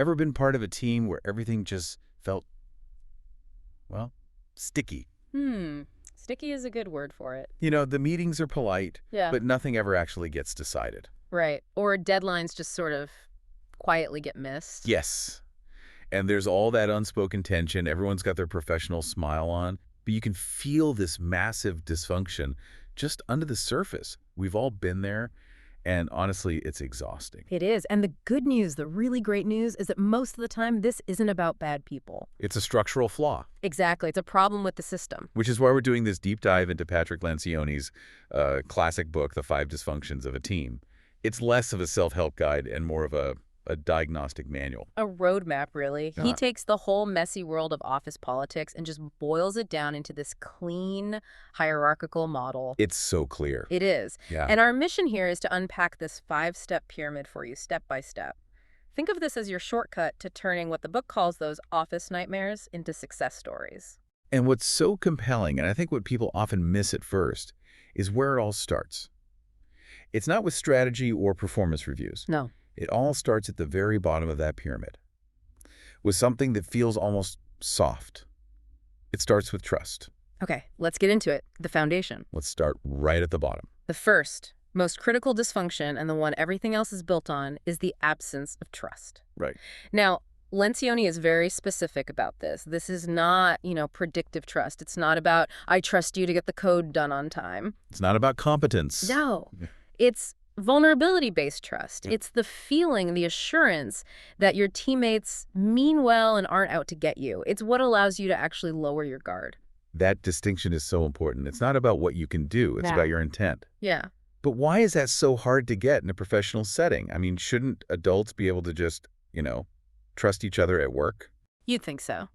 Ever been part of a team where everything just felt, well, sticky? Sticky is a good word for it. You know, the meetings are polite, Yeah. but nothing ever actually gets decided. Right. Or deadlines just sort of quietly get missed. Yes. And there's all that unspoken tension. Everyone's got their professional smile on, but you can feel this massive dysfunction just under the surface. We've all been there, and honestly, it's exhausting. It is. And the good news, the really great news, is that most of the time this isn't about bad people. It's a structural flaw. Exactly. It's a problem with the system. Which is why we're doing this deep dive into Patrick Lencioni's classic book, The 5 Dysfunctions of a Team. It's less of a self-help guide and more of a diagnostic manual. A roadmap, really. He Uh-huh. takes the whole messy world of office politics and just boils it down into this clean, hierarchical model. It's so clear. It is. Yeah. And our mission here is to unpack this 5-step pyramid for you, step by step. Think of this as your shortcut to turning what the book calls those office nightmares into success stories. And what's so compelling, and I think what people often miss at first, is where it all starts. It's not with strategy or performance reviews. No. It all starts at the very bottom of that pyramid, with something that feels almost soft. It starts with trust. Okay, let's get into it. The foundation. Let's start right at the bottom. The first, most critical dysfunction, and the one everything else is built on, is the absence of trust. Right. Now, Lencioni is very specific about this. This is not, predictive trust. It's not about, I trust you to get the code done on time. It's not about competence. No. Yeah. It's vulnerability-based trust. Yeah. It's the feeling, the assurance that your teammates mean well and aren't out to get you. It's what allows you to actually lower your guard. That distinction is so important. It's not about what you can do. It's Yeah. about your intent. Yeah. But why is that so hard to get in a professional setting? I mean, shouldn't adults be able to just, trust each other at work? You'd think so.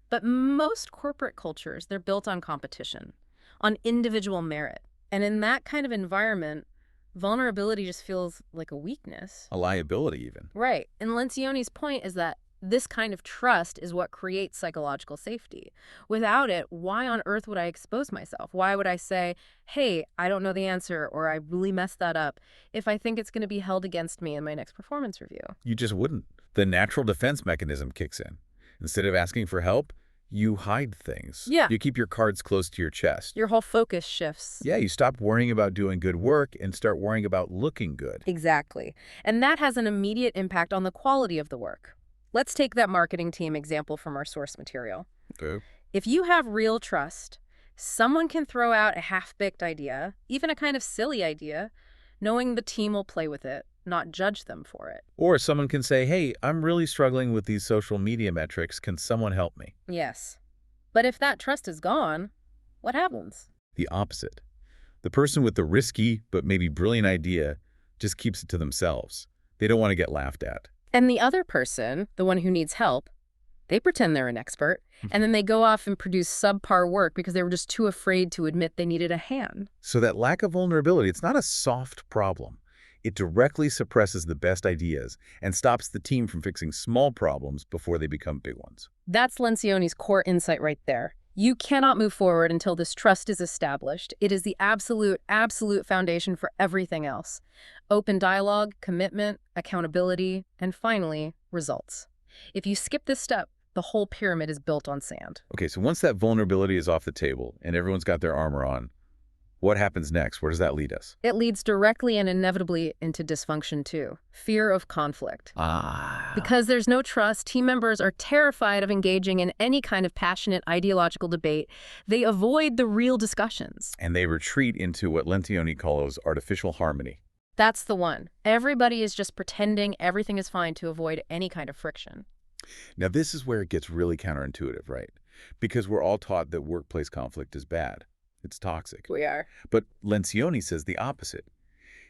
But most corporate cultures, they're built on competition, on individual merit. And in that kind of environment, vulnerability just feels like a weakness. A liability, even. Right. And Lencioni's point is that this kind of trust is what creates psychological safety. Without it, why on earth would I expose myself? Why would I say, hey, I don't know the answer, or I really messed that up, if I think it's going to be held against me in my next performance review? You just wouldn't. The natural defense mechanism kicks in. Instead of asking for help, you hide things. Yeah. You keep your cards close to your chest. Your whole focus shifts. Yeah, you stop worrying about doing good work and start worrying about looking good. Exactly. And that has an immediate impact on the quality of the work. Let's take that marketing team example from our source material. Okay. If you have real trust, someone can throw out a half-baked idea, even a kind of silly idea, knowing the team will play with it, not judge them for it. Or someone can say, hey, I'm really struggling with these social media metrics. Can someone help me? Yes. But if that trust is gone, what happens? The opposite. The person with the risky but maybe brilliant idea just keeps it to themselves. They don't want to get laughed at. And the other person, the one who needs help, they pretend they're an expert, and then they go off and produce subpar work because they were just too afraid to admit they needed a hand. So that lack of vulnerability, it's not a soft problem. It directly suppresses the best ideas and stops the team from fixing small problems before they become big ones. That's Lencioni's core insight right there. You cannot move forward until this trust is established. It is the absolute foundation for everything else. Open dialogue, commitment, accountability, and finally, results. If you skip this step, the whole pyramid is built on sand. Okay, so once that vulnerability is off the table and everyone's got their armor on, what happens next? Where does that lead us? It leads directly and inevitably into dysfunction too. Fear of conflict. Because there's no trust, team members are terrified of engaging in any kind of passionate ideological debate. They avoid the real discussions. And they retreat into what Lencioni calls artificial harmony. That's the one. Everybody is just pretending everything is fine to avoid any kind of friction. Now, this is where it gets really counterintuitive, right? Because we're all taught that workplace conflict is bad. It's toxic. We are. But Lencioni says the opposite.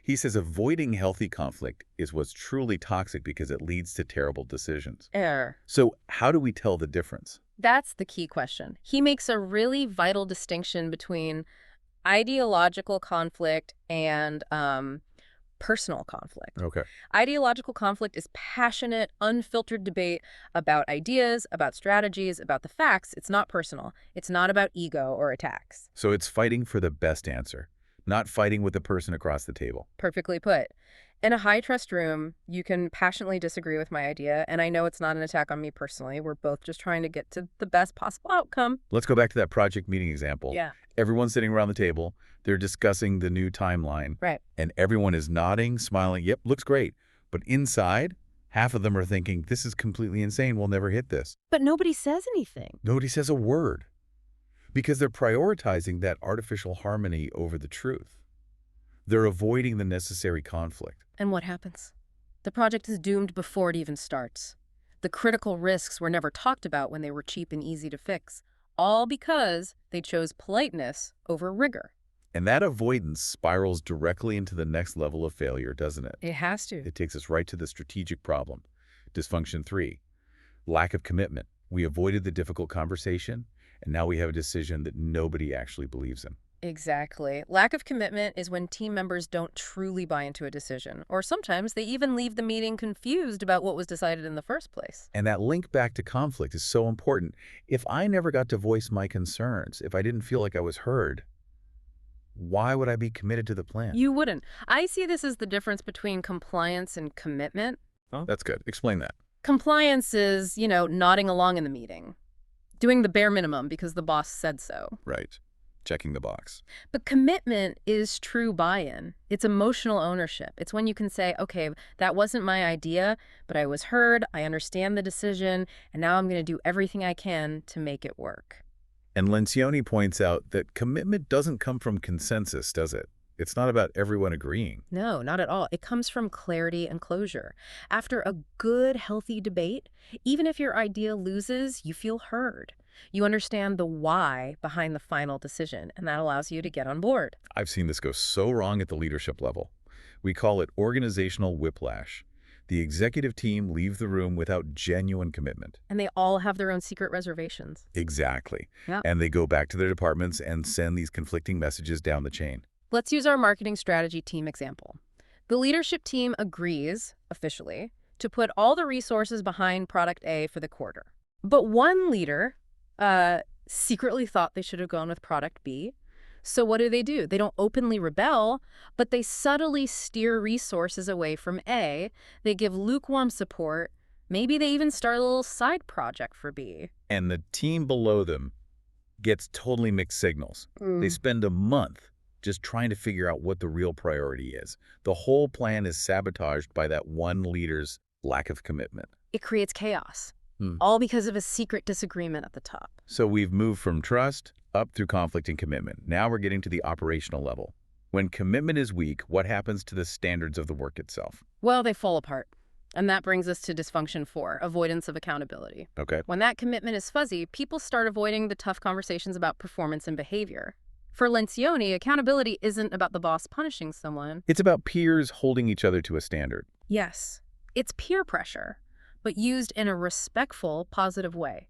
He says avoiding healthy conflict is what's truly toxic because it leads to terrible decisions. Error. So how do we tell the difference? That's the key question. He makes a really vital distinction between ideological conflict and personal conflict. Okay. Ideological conflict is passionate, unfiltered debate about ideas, about strategies, about the facts. It's not personal. It's not about ego or attacks. So it's fighting for the best answer, not fighting with the person across the table. Perfectly put. In a high-trust room, you can passionately disagree with my idea, and I know it's not an attack on me personally. We're both just trying to get to the best possible outcome. Let's go back to that project meeting example. Yeah. Everyone's sitting around the table. They're discussing the new timeline. Right. And everyone is nodding, smiling. Yep, looks great. But inside, half of them are thinking, this is completely insane. We'll never hit this. But nobody says anything. Nobody says a word because they're prioritizing that artificial harmony over the truth. They're avoiding the necessary conflict. And what happens? The project is doomed before it even starts. The critical risks were never talked about when they were cheap and easy to fix, all because they chose politeness over rigor. And that avoidance spirals directly into the next level of failure, doesn't it? It has to. It takes us right to the strategic problem. Dysfunction 3, lack of commitment. We avoided the difficult conversation, and now we have a decision that nobody actually believes in. Exactly. Lack of commitment is when team members don't truly buy into a decision, or sometimes they even leave the meeting confused about what was decided in the first place. And that link back to conflict is so important. If I never got to voice my concerns, if I didn't feel like I was heard, why would I be committed to the plan? You wouldn't. I see this as the difference between compliance and commitment. Oh, that's good. Explain that. Compliance is, nodding along in the meeting, doing the bare minimum because the boss said so. Right. Checking the box. But commitment is true buy-in. It's emotional ownership. It's when you can say, okay, that wasn't my idea, but I was heard, I understand the decision, and now I'm going to do everything I can to make it work. And Lencioni points out that commitment doesn't come from consensus, does it? It's not about everyone agreeing. No, not at all. It comes from clarity and closure. After a good, healthy debate, even if your idea loses, you feel heard. You understand the why behind the final decision, and that allows you to get on board. I've seen this go so wrong at the leadership level. We call it organizational whiplash. The executive team leaves the room without genuine commitment. And they all have their own secret reservations. Exactly. Yeah. And they go back to their departments and send these conflicting messages down the chain. Let's use our marketing strategy team example. The leadership team agrees, officially, to put all the resources behind product A for the quarter. But one leader secretly thought they should have gone with product B. So what do? They don't openly rebel, but they subtly steer resources away from A. They give lukewarm support. Maybe they even start a little side project for B. And the team below them gets totally mixed signals. They spend a month just trying to figure out what the real priority is. The whole plan is sabotaged by that one leader's lack of commitment. It creates chaos, all because of a secret disagreement at the top. So we've moved from trust up through conflict and commitment. Now we're getting to the operational level. When commitment is weak, what happens to the standards of the work itself? Well, they fall apart. And that brings us to dysfunction 4, avoidance of accountability. Okay. When that commitment is fuzzy, people start avoiding the tough conversations about performance and behavior. For Lencioni, accountability isn't about the boss punishing someone. It's about peers holding each other to a standard. Yes, it's peer pressure, but used in a respectful, positive way.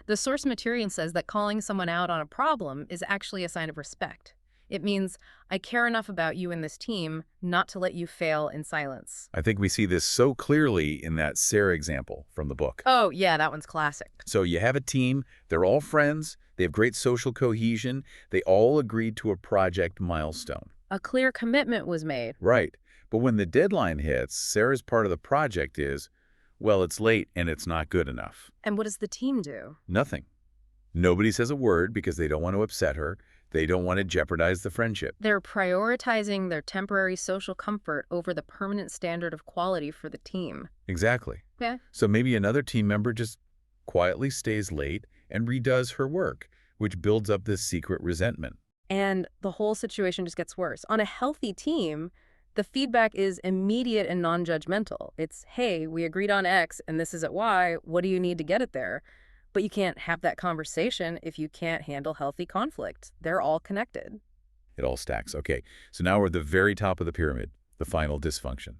The source material says that calling someone out on a problem is actually a sign of respect. It means, I care enough about you and this team not to let you fail in silence. I think we see this so clearly in that Sarah example from the book. Oh, yeah, that one's classic. So you have a team, they're all friends, they have great social cohesion, they all agreed to a project milestone. A clear commitment was made. Right. But when the deadline hits, Sarah's part of the project is, well, it's late and it's not good enough. And what does the team do? Nothing. Nobody says a word because they don't want to upset her. They don't want to jeopardize the friendship. They're prioritizing their temporary social comfort over the permanent standard of quality for the team. Exactly. Yeah. So maybe another team member just quietly stays late and redoes her work, which builds up this secret resentment. And the whole situation just gets worse. On a healthy team, the feedback is immediate and non-judgmental. It's, hey, we agreed on X and this is at Y. What do you need to get it there? But you can't have that conversation if you can't handle healthy conflict. They're all connected. It all stacks. Okay, so now we're at the very top of the pyramid, the final dysfunction.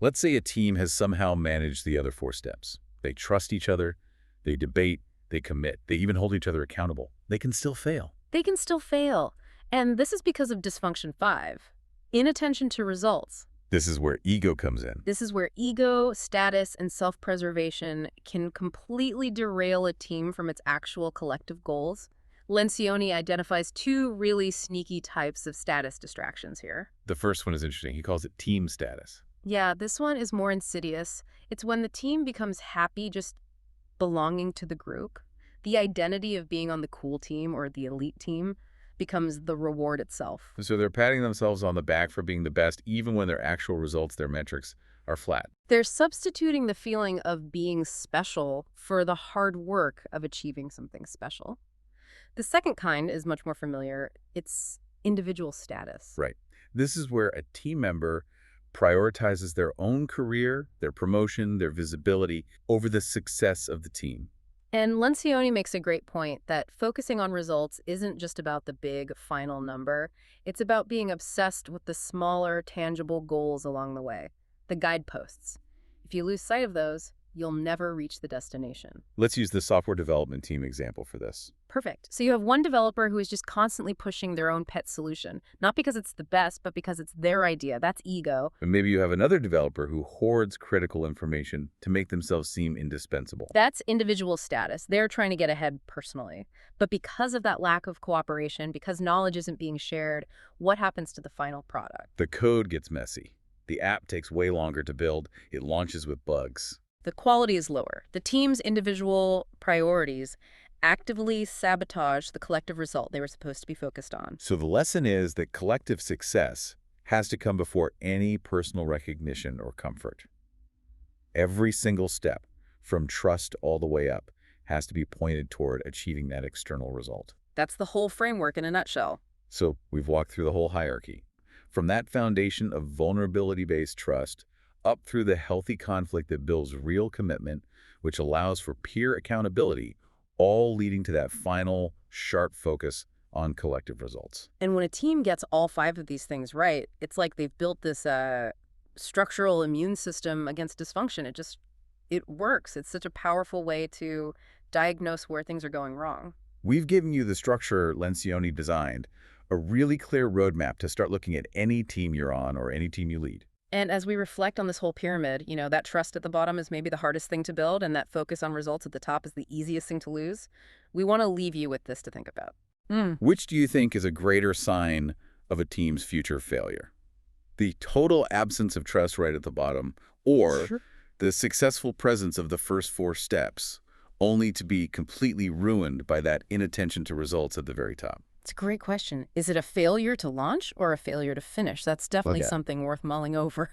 Let's say a team has somehow managed the other 4 steps. They trust each other, they debate, they commit, they even hold each other accountable. They can still fail. They can still fail. And this is because of dysfunction 5, inattention to results. This is where ego comes in. This is where ego, status, and self-preservation can completely derail a team from its actual collective goals. Lencioni identifies 2 really sneaky types of status distractions here. The first one is interesting. He calls it team status. Yeah, this one is more insidious. It's when the team becomes happy just belonging to the group. The identity of being on the cool team or the elite team becomes the reward itself. So they're patting themselves on the back for being the best, even when their actual results, their metrics, are flat. They're substituting the feeling of being special for the hard work of achieving something special. The second kind is much more familiar. It's individual status. Right. This is where a team member prioritizes their own career, their promotion, their visibility over the success of the team. And Lencioni makes a great point that focusing on results isn't just about the big final number. It's about being obsessed with the smaller, tangible goals along the way, the guideposts. If you lose sight of those, you'll never reach the destination. Let's use the software development team example for this. Perfect. So you have one developer who is just constantly pushing their own pet solution, not because it's the best, but because it's their idea. That's ego. But maybe you have another developer who hoards critical information to make themselves seem indispensable. That's individual status. They're trying to get ahead personally. But because of that lack of cooperation, because knowledge isn't being shared, what happens to the final product? The code gets messy. The app takes way longer to build. It launches with bugs. The quality is lower. The team's individual priorities actively sabotage the collective result they were supposed to be focused on. So the lesson is that collective success has to come before any personal recognition or comfort. Every single step, from trust all the way up, has to be pointed toward achieving that external result. That's the whole framework in a nutshell. So we've walked through the whole hierarchy. From that foundation of vulnerability-based trust, up through the healthy conflict that builds real commitment, which allows for peer accountability, all leading to that final, sharp focus on collective results. And when a team gets all five of these things right, it's like they've built this structural immune system against dysfunction. It works. It's such a powerful way to diagnose where things are going wrong. We've given you the structure Lencioni designed, a really clear roadmap to start looking at any team you're on or any team you lead. And as we reflect on this whole pyramid, that trust at the bottom is maybe the hardest thing to build, and that focus on results at the top is the easiest thing to lose. We want to leave you with this to think about. Which do you think is a greater sign of a team's future failure? The total absence of trust right at the bottom, or Sure. the successful presence of the first four steps, only to be completely ruined by that inattention to results at the very top? It's a great question. Is it a failure to launch or a failure to finish? That's definitely Okay. something worth mulling over.